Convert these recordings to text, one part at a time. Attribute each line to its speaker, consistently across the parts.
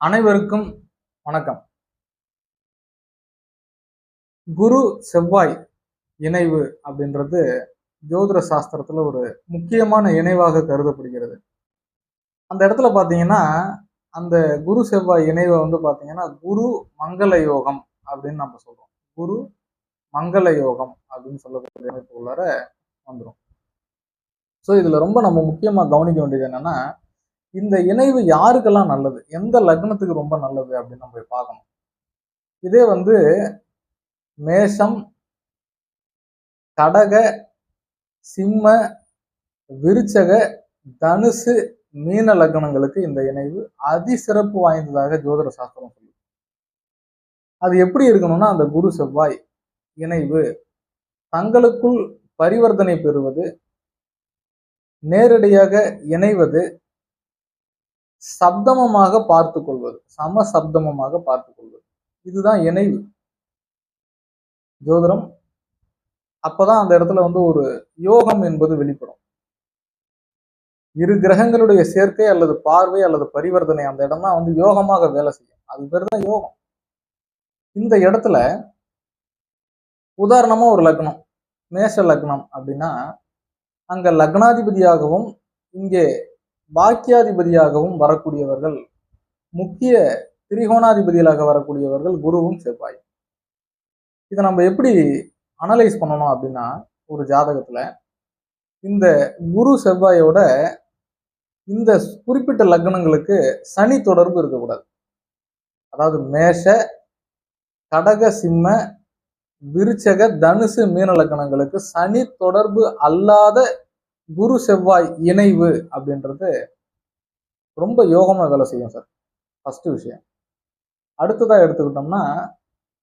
Speaker 1: அனைவருக்கும் வணக்கம். குரு செவ்வாய் இணைவு அப்படின்றது ஜோதிட சாஸ்திரத்துல ஒரு முக்கியமான இணைவாக கருதப்படுகிறது. அந்த இடத்துல பாத்தீங்கன்னா, அந்த குரு செவ்வாய் இணைவை பாத்தீங்கன்னா குரு மங்கள யோகம் அப்படின்னு நம்ம சொல்றோம். குரு மங்கள யோகம் அப்படின்னு சொல்லக்கூடிய அமைப்புக்குள்ளார வந்துடும். ஸோ இதுல ரொம்ப நம்ம முக்கியமா கவனிக்க வேண்டியது என்னன்னா, இந்த இணைவு யாருக்கெல்லாம் நல்லது, எந்த லக்னத்துக்கு ரொம்ப நல்லது அப்படின்னு நம்ம பார்க்கணும். இதே மேஷம், கடக, சிம்ம, விருச்சக, தனுசு, மீன லக்னங்களுக்கு இந்த இணைவு அதிசிறப்பு வாய்ந்ததாக ஜோதிட சாஸ்திரம் சொல்லுது. அது எப்படி இருக்கணும்னா, அந்த குரு செவ்வாய் இணைவு தங்களுக்குள் பரிவர்த்தனை பெறுவது, நேரடியாக இணைவது, சப்தமமாக பார்த்து கொள்வது, சம சப்தமமாக பார்த்து கொள்வது, இதுதான் இணைவு ஜோதிடம். அப்பதான் அந்த இடத்துல ஒரு யோகம் என்பது வெளிப்படும். இரு கிரகங்களுடைய சேர்க்கை அல்லது பார்வை அல்லது பரிவர்த்தனை அந்த இடம் தான் யோகமாக வேலை செய்யும். அது பேர் தான் யோகம். இந்த இடத்துல உதாரணமா ஒரு லக்னம், மேஷ லக்னம் அப்படின்னா, அங்க லக்னாதிபதியாகவும் இங்கே பாக்கியாதிபதியாகவும் வரக்கூடியவர்கள், முக்கிய திரிகோணாதிபதிகளாக வரக்கூடியவர்கள் குருவும் செவ்வாய். இதை நம்ம எப்படி அனலைஸ் பண்ணணும் அப்படின்னா, ஒரு ஜாதகத்துல இந்த குரு செவ்வாயோட இந்த குறிப்பிட்ட லக்னங்களுக்கு சனி தொடர்பு இருக்கக்கூடாது. அதாவது மேஷ, கடக, சிம்ம, விருச்சக, தனுசு, மீன லக்னங்களுக்கு சனி தொடர்பு அல்லாத குரு செவ்வாய் இணைவு அப்படின்றது ரொம்ப யோகமா வேலை செய்யும் சார். ஃபர்ஸ்ட் விஷயம். அடுத்ததா எடுத்துக்கிட்டோம்னா,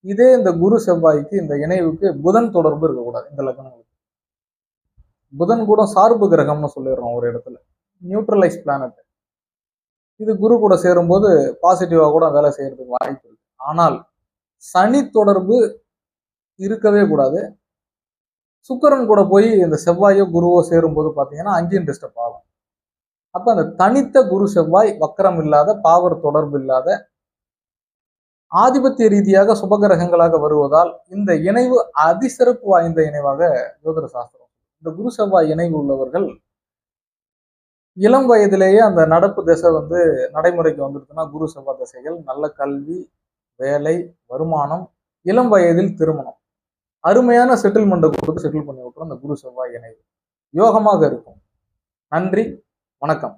Speaker 1: இதே இந்த குரு செவ்வாய்க்கு இந்த இணைவுக்கு புதன் தொடர்பு இருக்கக்கூடாது. இந்த லக்னங்களுக்கு புதன் கூட சார்பு கிரகம்னு சொல்லிடுறோம் ஒரு இடத்துல, நியூட்ரலைஸ் பிளானட். இது குரு கூட சேரும்போது பாசிட்டிவா கூட வேலை செய்யறதுக்கு வாய்ப்பு இருக்கு. ஆனால் சனி தொடர்பு இருக்கவே கூடாது. சுக்கிரன் கூட போய் இந்த செவ்வாயோ குருவோ சேரும்போது பாத்தீங்கன்னா அங்கேயும் டிஸ்டர்ப் ஆகும். அப்ப அந்த தனித்த குரு செவ்வாய் வக்கரம் இல்லாத, பாவர் தொடர்பு இல்லாத, ஆதிபத்திய ரீதியாக சுபகிரகங்களாக வருவதால் இந்த இணைவு அதிசிறப்பு வாய்ந்த இணைவாக ஜோதிட சாஸ்திரம். இந்த குரு செவ்வாய் இணைவு உள்ளவர்கள் இளம் வயதிலேயே அந்த நடப்பு திசை நடைமுறைக்கு வந்துருக்குன்னா, குரு செவ்வாய் திசைகள், நல்ல கல்வி, வேலை, வருமானம், இளம் வயதில் திருமணம், அருமையான செட்டில்மெண்ட்டை கொடுத்து செட்டில் பண்ணி விட்டுரும் அந்த குரு செவ்வாய் இணைவு. யோகமாக இருக்கும். நன்றி, வணக்கம்.